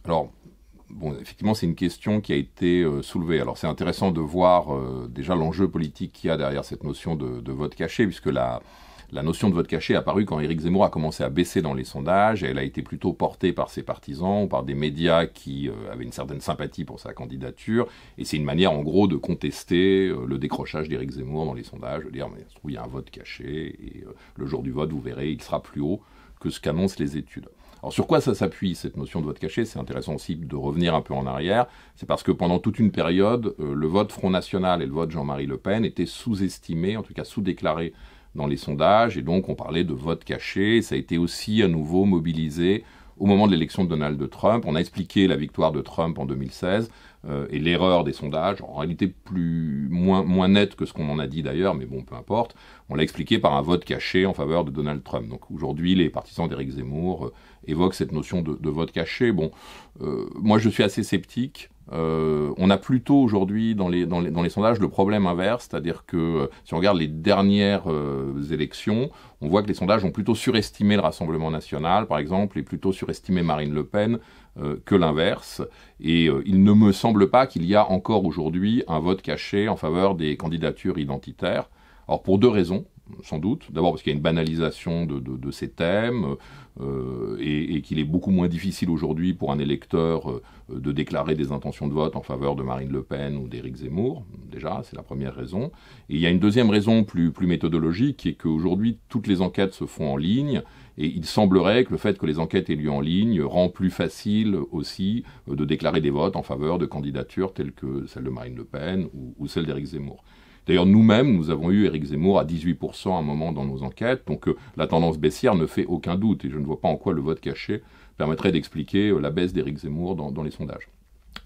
Alors, bon, effectivement, c'est une question qui a été soulevée. Alors, c'est intéressant de voir déjà l'enjeu politique qu'il y a derrière cette notion de vote caché, puisque la notion de vote caché est apparue quand Éric Zemmour a commencé à baisser dans les sondages, et elle a été plutôt portée par ses partisans ou par des médias qui avaient une certaine sympathie pour sa candidature, et c'est une manière en gros de contester le décrochage d'Éric Zemmour dans les sondages, de dire mais il y a un vote caché, et le jour du vote, vous verrez, il sera plus haut que ce qu'annoncent les études. Alors sur quoi ça s'appuie, cette notion de vote caché? C'est intéressant aussi de revenir un peu en arrière. C'est parce que pendant toute une période, le vote Front National et le vote Jean-Marie Le Pen étaient sous-estimés, en tout cas sous-déclarés dans les sondages, et donc on parlait de vote caché. Ça a été aussi à nouveau mobilisé au moment de l'élection de Donald Trump. On a expliqué la victoire de Trump en 2016 et l'erreur des sondages, en réalité moins nette que ce qu'on en a dit d'ailleurs, mais bon, peu importe. On l'a expliqué par un vote caché en faveur de Donald Trump. Donc aujourd'hui, les partisans d'Éric Zemmour évoquent cette notion de vote caché. Bon, moi je suis assez sceptique. On a plutôt aujourd'hui dans les sondages le problème inverse, c'est-à-dire que si on regarde les dernières élections, on voit que les sondages ont plutôt surestimé le Rassemblement national, par exemple, et plutôt surestimé Marine Le Pen que l'inverse. Et il ne me semble pas qu'il y a encore aujourd'hui un vote caché en faveur des candidatures identitaires. Alors pour deux raisons, sans doute. D'abord parce qu'il y a une banalisation de ces thèmes et qu'il est beaucoup moins difficile aujourd'hui pour un électeur de déclarer des intentions de vote en faveur de Marine Le Pen ou d'Éric Zemmour. Déjà, c'est la première raison. Et il y a une deuxième raison plus méthodologique, qui est qu'aujourd'hui, toutes les enquêtes se font en ligne. Et il semblerait que le fait que les enquêtes aient lieu en ligne rend plus facile aussi de déclarer des votes en faveur de candidatures telles que celle de Marine Le Pen ou celle d'Éric Zemmour. D'ailleurs, nous-mêmes, nous avons eu Éric Zemmour à 18% à un moment dans nos enquêtes, donc la tendance baissière ne fait aucun doute, et je ne vois pas en quoi le vote caché permettrait d'expliquer la baisse d'Éric Zemmour dans les sondages.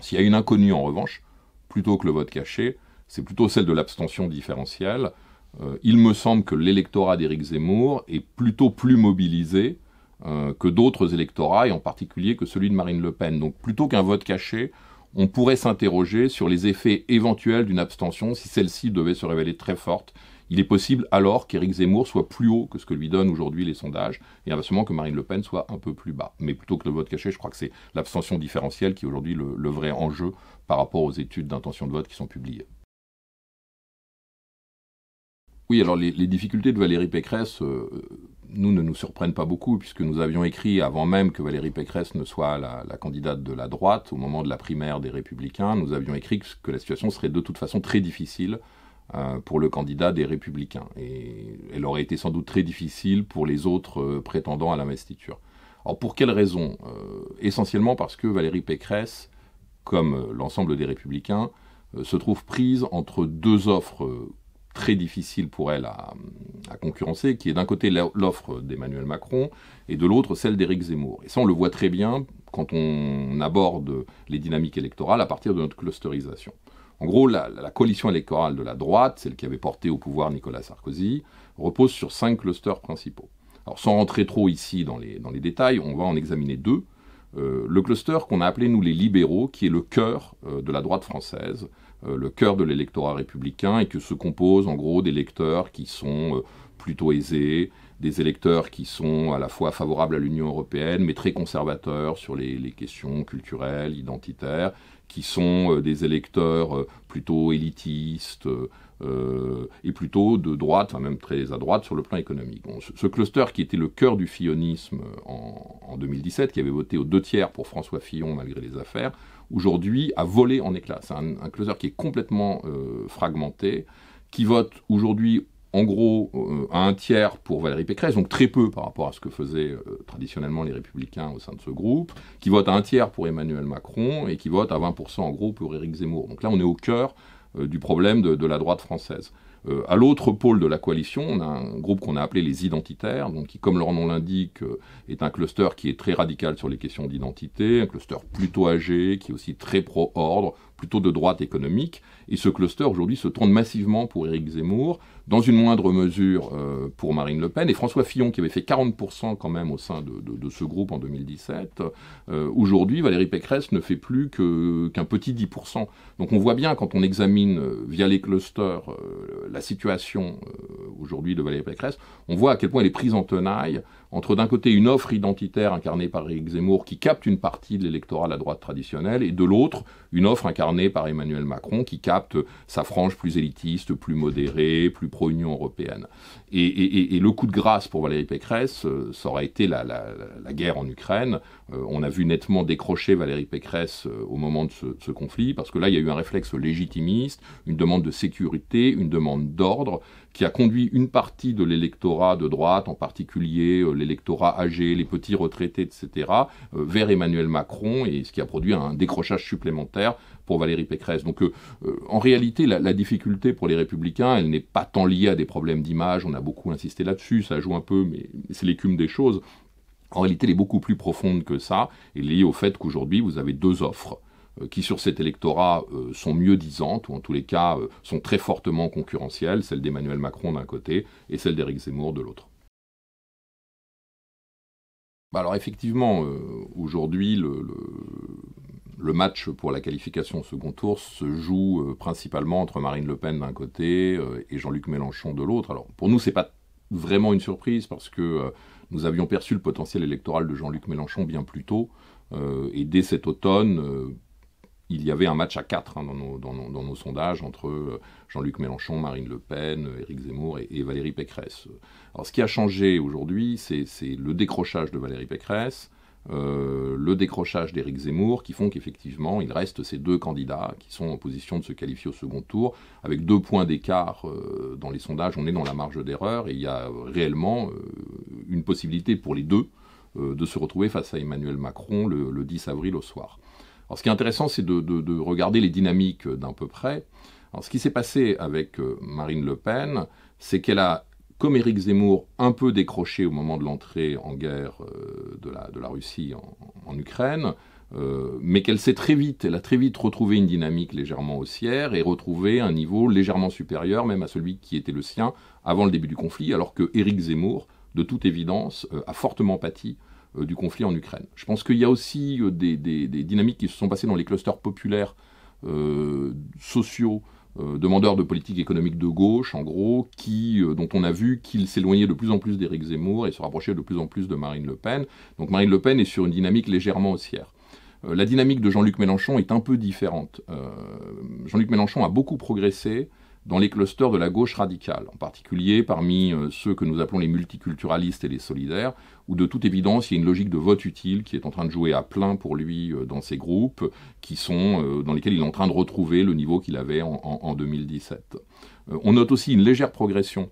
S'il y a une inconnue, en revanche, plutôt que le vote caché, c'est plutôt celle de l'abstention différentielle. Il me semble que l'électorat d'Éric Zemmour est plutôt plus mobilisé que d'autres électorats, et en particulier que celui de Marine Le Pen. Donc plutôt qu'un vote caché, on pourrait s'interroger sur les effets éventuels d'une abstention si celle-ci devait se révéler très forte. Il est possible alors qu'Éric Zemmour soit plus haut que ce que lui donnent aujourd'hui les sondages, et inversement que Marine Le Pen soit un peu plus bas. Mais plutôt que le vote caché, je crois que c'est l'abstention différentielle qui est aujourd'hui le vrai enjeu par rapport aux études d'intention de vote qui sont publiées. Oui, alors les difficultés de Valérie Pécresse, nous, ne nous surprennent pas beaucoup, puisque nous avions écrit, avant même que Valérie Pécresse ne soit la candidate de la droite, au moment de la primaire des Républicains, nous avions écrit que la situation serait de toute façon très difficile pour le candidat des Républicains. Et elle aurait été sans doute très difficile pour les autres prétendants à l'investiture. Alors pour quelles raisons Essentiellement parce que Valérie Pécresse, comme l'ensemble des Républicains, se trouve prise entre deux offres très difficile pour elle à concurrencer, qui est d'un côté l'offre d'Emmanuel Macron et de l'autre celle d'Éric Zemmour. Et ça, on le voit très bien quand on aborde les dynamiques électorales à partir de notre clusterisation. En gros, la coalition électorale de la droite, celle qui avait porté au pouvoir Nicolas Sarkozy, repose sur 5 clusters principaux. Alors sans rentrer trop ici dans les détails, on va en examiner deux. Le cluster qu'on a appelé, nous, les libéraux, qui est le cœur de la droite française, le cœur de l'électorat républicain, et que se compose en gros d'électeurs qui sont plutôt aisés, des électeurs qui sont à la fois favorables à l'Union européenne, mais très conservateurs sur les questions culturelles, identitaires, qui sont des électeurs plutôt élitistes, et plutôt de droite, enfin même très à droite sur le plan économique. Bon, ce cluster qui était le cœur du fillonisme en 2017, qui avait voté aux 2/3 pour François Fillon malgré les affaires, aujourd'hui a volé en éclats. C'est un cluster qui est complètement fragmenté, qui vote aujourd'hui en gros à 1/3 pour Valérie Pécresse, donc très peu par rapport à ce que faisaient traditionnellement les Républicains au sein de ce groupe, qui vote à 1/3 pour Emmanuel Macron et qui vote à 20% en gros pour Éric Zemmour. Donc là on est au cœur du problème de la droite française. À l'autre pôle de la coalition, on a un groupe qu'on a appelé les identitaires, donc qui, comme leur nom l'indique, est un cluster qui est très radical sur les questions d'identité, un cluster plutôt âgé, qui est aussi très pro-ordre, plutôt de droite économique. Et ce cluster aujourd'hui se tourne massivement pour Éric Zemmour, dans une moindre mesure pour Marine Le Pen. Et François Fillon, qui avait fait 40% quand même au sein de ce groupe en 2017, aujourd'hui, Valérie Pécresse ne fait plus qu'un petit 10%. Donc on voit bien, quand on examine via les clusters la situation aujourd'hui de Valérie Pécresse, on voit à quel point elle est prise en tenaille entre d'un côté une offre identitaire incarnée par Éric Zemmour qui capte une partie de l'électorat de la droite traditionnelle, et de l'autre une offre incarnée par Emmanuel Macron qui capte sa frange plus élitiste, plus modérée, plus pro-Union européenne. Et le coup de grâce pour Valérie Pécresse, ça aurait été la guerre en Ukraine. On a vu nettement décrocher Valérie Pécresse au moment de ce conflit, parce que là il y a eu un réflexe légitimiste, une demande de sécurité, une demande d'ordre, qui a conduit une partie de l'électorat de droite, en particulier l'électorat âgé, les petits retraités, etc., vers Emmanuel Macron, et ce qui a produit un décrochage supplémentaire pour Valérie Pécresse. Donc en réalité, la difficulté pour les Républicains, elle n'est pas tant liée à des problèmes d'image, on a beaucoup insisté là-dessus, ça joue un peu, mais c'est l'écume des choses. En réalité, elle est beaucoup plus profonde que ça, et liée au fait qu'aujourd'hui, vous avez deux offres qui sur cet électorat sont mieux disantes, ou en tous les cas sont très fortement concurrentielles, celle d'Emmanuel Macron d'un côté et celle d'Éric Zemmour de l'autre. Alors effectivement, aujourd'hui, le match pour la qualification au second tour se joue principalement entre Marine Le Pen d'un côté et Jean-Luc Mélenchon de l'autre. Alors pour nous, c'est pas vraiment une surprise, parce que nous avions perçu le potentiel électoral de Jean-Luc Mélenchon bien plus tôt, et dès cet automne, il y avait un match à 4 dans nos sondages entre Jean-Luc Mélenchon, Marine Le Pen, Éric Zemmour et Valérie Pécresse. Alors ce qui a changé aujourd'hui, c'est le décrochage de Valérie Pécresse, le décrochage d'Éric Zemmour, qui font qu'effectivement il reste ces deux candidats qui sont en position de se qualifier au second tour, avec 2 points d'écart dans les sondages. On est dans la marge d'erreur, et il y a réellement une possibilité pour les deux de se retrouver face à Emmanuel Macron le 10 avril au soir. Alors, ce qui est intéressant, c'est de regarder les dynamiques d'un peu près. Alors, ce qui s'est passé avec Marine Le Pen, c'est qu'elle a, comme Éric Zemmour, un peu décroché au moment de l'entrée en guerre de la Russie en Ukraine, mais qu'elle a très vite retrouvé une dynamique légèrement haussière et retrouvé un niveau légèrement supérieur même à celui qui était le sien avant le début du conflit, alors que Éric Zemmour, de toute évidence, a fortement pâti du conflit en Ukraine. Je pense qu'il y a aussi des dynamiques qui se sont passées dans les clusters populaires sociaux, demandeurs de politique économique de gauche, en gros, dont on a vu qu'ils s'éloignaient de plus en plus d'Éric Zemmour et se rapprochaient de plus en plus de Marine Le Pen. Donc Marine Le Pen est sur une dynamique légèrement haussière. La dynamique de Jean-Luc Mélenchon est un peu différente. Jean-Luc Mélenchon a beaucoup progressé dans les clusters de la gauche radicale, en particulier parmi ceux que nous appelons les multiculturalistes et les solidaires, où de toute évidence il y a une logique de vote utile qui est en train de jouer à plein pour lui dans ces groupes, dans lesquels il est en train de retrouver le niveau qu'il avait en 2017. On note aussi une légère progression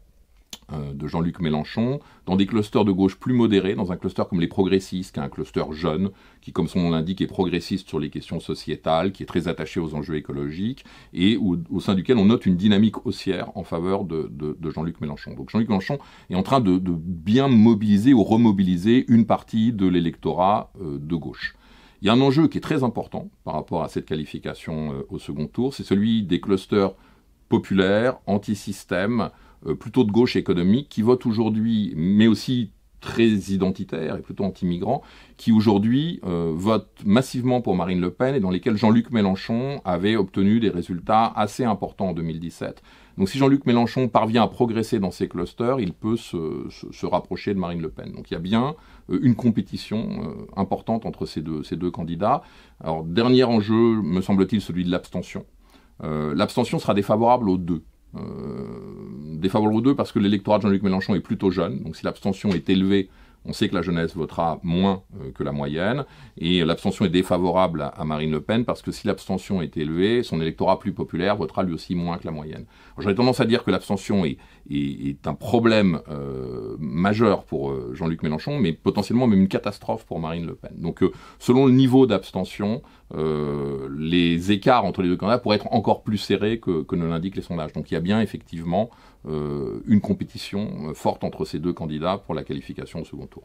de Jean-Luc Mélenchon dans des clusters de gauche plus modérés, dans un cluster comme les progressistes, qui est un cluster jeune, qui, comme son nom l'indique, est progressiste sur les questions sociétales, qui est très attaché aux enjeux écologiques, et au sein duquel on note une dynamique haussière en faveur de Jean-Luc Mélenchon. Donc Jean-Luc Mélenchon est en train de bien mobiliser ou remobiliser une partie de l'électorat de gauche. Il y a un enjeu qui est très important par rapport à cette qualification au second tour, c'est celui des clusters populaires, anti-système, plutôt de gauche économique, qui votent aujourd'hui, mais aussi très identitaires et plutôt anti-migrants, qui aujourd'hui votent massivement pour Marine Le Pen et dans lesquels Jean-Luc Mélenchon avait obtenu des résultats assez importants en 2017. Donc si Jean-Luc Mélenchon parvient à progresser dans ces clusters, il peut se rapprocher de Marine Le Pen. Donc il y a bien une compétition importante entre ces deux candidats. Alors dernier enjeu, me semble-t-il, celui de l'abstention. L'abstention sera défavorable aux deux. Défavorable aux deux parce que l'électorat de Jean-Luc Mélenchon est plutôt jeune, donc si l'abstention est élevée, on sait que la jeunesse votera moins que la moyenne, et l'abstention est défavorable à Marine Le Pen parce que si l'abstention est élevée, son électorat plus populaire votera lui aussi moins que la moyenne. J'aurais tendance à dire que l'abstention est un problème majeur pour Jean-Luc Mélenchon, mais potentiellement même une catastrophe pour Marine Le Pen. Donc selon le niveau d'abstention, les écarts entre les deux candidats pourraient être encore plus serrés que ne l'indiquent les sondages. Donc il y a bien effectivement une compétition forte entre ces deux candidats pour la qualification au second tour.